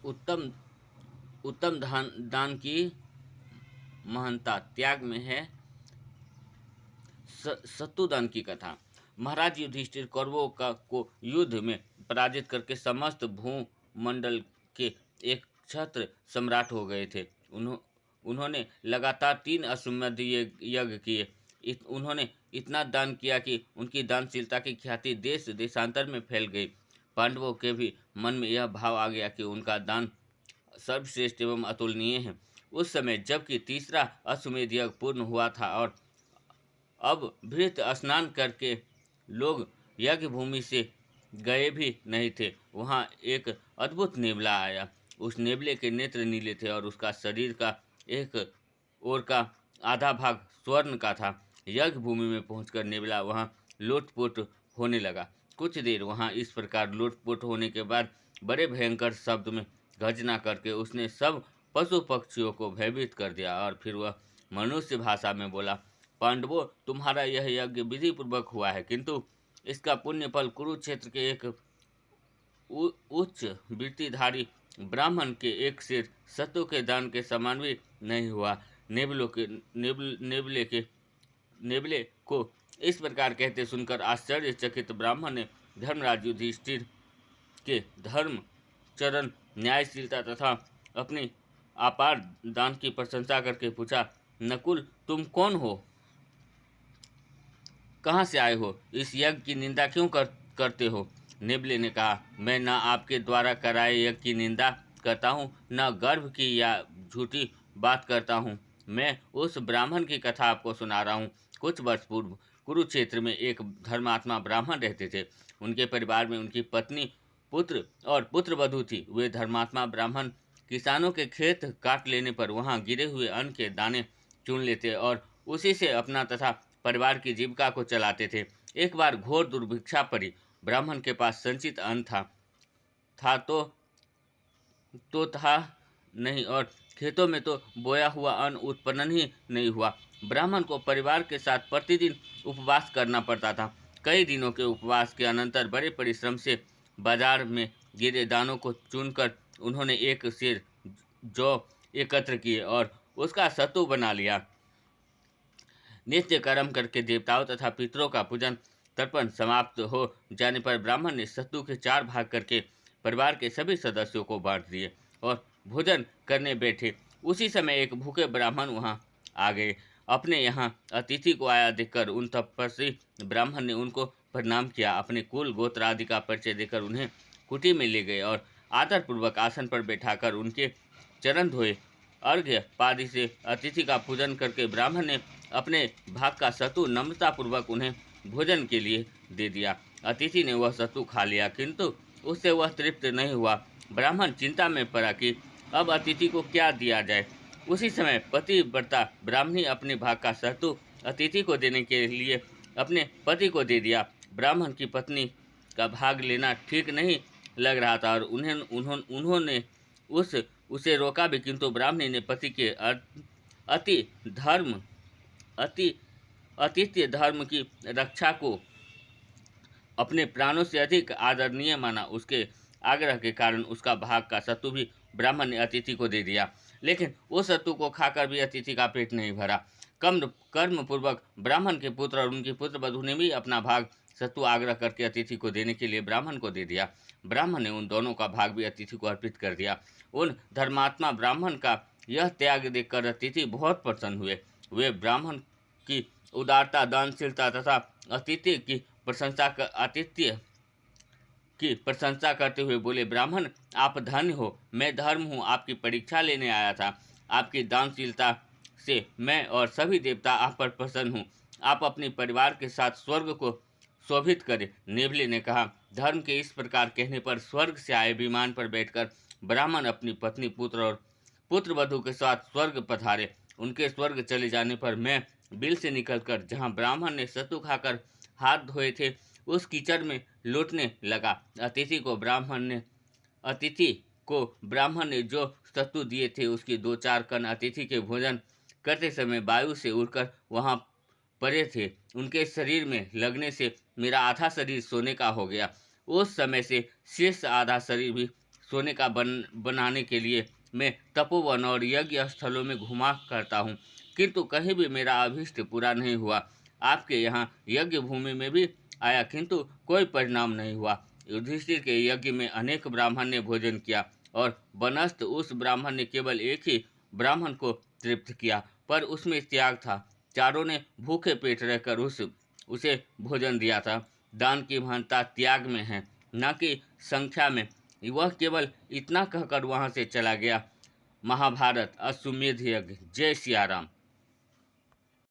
उत्तम उत्तम दान की महानता त्याग में है। शत्रुदान की कथा। महाराज युधिष्ठिर कौरवों का को युद्ध में पराजित करके समस्त भूमंडल के एक छत्र सम्राट हो गए थे। उन्होंने लगातार 3 अश्वमेध यज्ञ किए। उन्होंने इतना दान किया कि उनकी दानशीलता की ख्याति देश देशांतर में फैल गई। पांडवों के भी मन में यह भाव आ गया कि उनका दान सर्वश्रेष्ठ एवं अतुलनीय है। उस समय जबकि तीसरा अश्वमेध यज्ञ पूर्ण हुआ था और अब भृत स्नान करके लोग यज्ञ भूमि से गए भी नहीं थे, वहां एक अद्भुत नेबला आया। उस नेबले के नेत्र नीले थे और उसका शरीर का एक ओर का आधा भाग स्वर्ण का था। यज्ञ भूमि में पहुंचकर नेबला वहां लोटपोट होने लगा। कुछ देर वहां इस प्रकार लोटपोट होने के बाद बड़े भयंकर शब्द में गर्जना करके उसने सब पशु पक्षियों को भयभीत कर दिया और फिर वह मनुष्य भाषा में बोला, पांडवों, तुम्हारा यह यज्ञ विधि पूर्वक हुआ है, किंतु इसका पुण्य फल कुरुक्षेत्र के एक उच्च वृत्तिधारी ब्राह्मण के एक सिर शत्रु के दान के समान भी नहीं हुआ। नेबले को इस प्रकार कहते सुनकर आश्चर्यचकित ब्राह्मण ने धर्मराज युधिष्ठिर के धर्म चरण न्यायशीलता तथा अपनी अपार दान की प्रशंसा करके पूछा, नकुल, तुम कौन हो? कहाँ से आए हो? इस यज्ञ की निंदा क्यों करते हो? नेबले ने कहा, मैं न आपके द्वारा कराए यज्ञ की निंदा करता हूँ, न गर्भ की या झूठी बात करता हूँ। मैं उस ब्राह्मण की कथा आपको सुना रहा हूँ। कुछ वर्ष पूर्व कुरुक्षेत्र में एक धर्मात्मा ब्राह्मण रहते थे। उनके परिवार में उनकी पत्नी, पुत्र और पुत्रवधू थी। वे धर्मात्मा ब्राह्मण किसानों के खेत काट लेने पर वहाँ गिरे हुए अन्न के दाने चुन लेते और उसी से अपना तथा परिवार की जीविका को चलाते थे। एक बार घोर दुर्भिक्षा पड़ी। ब्राह्मण के पास संचित अन्न था तो था नहीं और खेतों में तो बोया हुआ अन्न उत्पन्न ही नहीं हुआ। ब्राह्मण को परिवार के साथ प्रतिदिन उपवास करना पड़ता था। कई दिनों के उपवास के अनंतर बड़े परिश्रम से बाजार में गिरे दानों को चुनकर उन्होंने एक सेर जौ एकत्र किए और उसका सत्तू बना लिया। नित्य कर्म करके देवताओं तथा पितरों का पूजन तर्पण समाप्त हो जाने पर ब्राह्मण ने सत्तू के 4 भाग करके परिवार के सभी सदस्यों को बांट दिए और भोजन करने बैठे। उसी समय एक भूखे ब्राह्मण वहां आ गए। अपने यहाँ अतिथि को आया देखकर उन तपस्वी ब्राह्मण ने उनको प्रणाम किया। अपने कुल गोत्र आदि का परिचय देकर उन्हें कुटी में ले गए और आदरपूर्वक आसन पर बैठाकर उनके चरण धोए। अर्घ्य पादि से अतिथि का पूजन करके ब्राह्मण ने अपने भाग का सत्तू नम्रतापूर्वक उन्हें भोजन के लिए दे दिया। अतिथि ने वह सत्तू खा लिया, किंतु उससे वह तृप्त नहीं हुआ। ब्राह्मण चिंता में पड़ा कि अब अतिथि को क्या दिया जाए। उसी समय पतिव्रता ब्राह्मणी अपने भाग का सत्तू अतिथि को देने के लिए अपने पति को दे दिया। ब्राह्मण की पत्नी का भाग लेना ठीक नहीं लग रहा था और उन्होंने उसे रोका भी, किंतु ब्राह्मणी ने पति के अति धर्म अति आतिथ्य धर्म की रक्षा को अपने प्राणों से अधिक आदरणीय माना। उसके आग्रह के कारण उसका भाग का सत्तू भी ब्राह्मण ने अतिथि को दे दिया, लेकिन उस सत्तू को खाकर भी अतिथि का पेट नहीं भरा। कर्म पूर्वक ब्राह्मण के पुत्र और उनकी पुत्रवधू ने भी अपना भाग सत्तू आग्रह करके अतिथि को देने के लिए ब्राह्मण को दे दिया। ब्राह्मण ने उन दोनों का भाग भी अतिथि को अर्पित कर दिया। उन धर्मात्मा ब्राह्मण का यह त्याग देखकर अतिथि बहुत प्रसन्न हुए। वे ब्राह्मण की उदारता, दानशीलता तथा आतिथ्य की प्रशंसा करते हुए बोले, ब्राह्मण, आप धन्य हो। मैं धर्म हूँ आपकी परीक्षा लेने आया था। आपकी दानशीलता से मैं और सभी देवता आप पर प्रसन्न हूँ। आप अपने परिवार के साथ स्वर्ग को शोभित करें। नेबले ने कहा, धर्म के इस प्रकार कहने पर स्वर्ग से आए विमान पर बैठकर ब्राह्मण अपनी पत्नी, पुत्र और पुत्रवधू के साथ स्वर्ग पधारे। उनके स्वर्ग चले जाने पर मैं बिल से निकलकर जहाँ ब्राह्मण ने सत्तू खाकर हाथ धोए थे उस कीचड़ में लौटने लगा। अतिथि को ब्राह्मण ने जो सत्तू दिए थे उसके 2-4 कण अतिथि के भोजन करते समय वायु से उड़कर वहां पड़े थे। उनके शरीर में लगने से मेरा आधा शरीर सोने का हो गया। उस समय से शेष आधा शरीर भी सोने का बनाने के लिए मैं तपोवन और यज्ञ स्थलों में घुमा करता हूँ, किंतु कहीं भी मेरा अभीष्ट पूरा नहीं हुआ। आपके यहाँ यज्ञ भूमि में भी आया, किंतु कोई परिणाम नहीं हुआ। युधिष्ठिर के यज्ञ में अनेक ब्राह्मण ने भोजन किया और बनस्त उस ब्राह्मण ने केवल एक ही ब्राह्मण को तृप्त किया, पर उसमें त्याग था। चारों ने भूखे पेट रहकर उसे भोजन दिया था। दान की महानता त्याग में है, न कि संख्या में। वह केवल इतना कहकर वहां से चला गया। महाभारत अश्वमेध यज्ञ। जय सिया राम।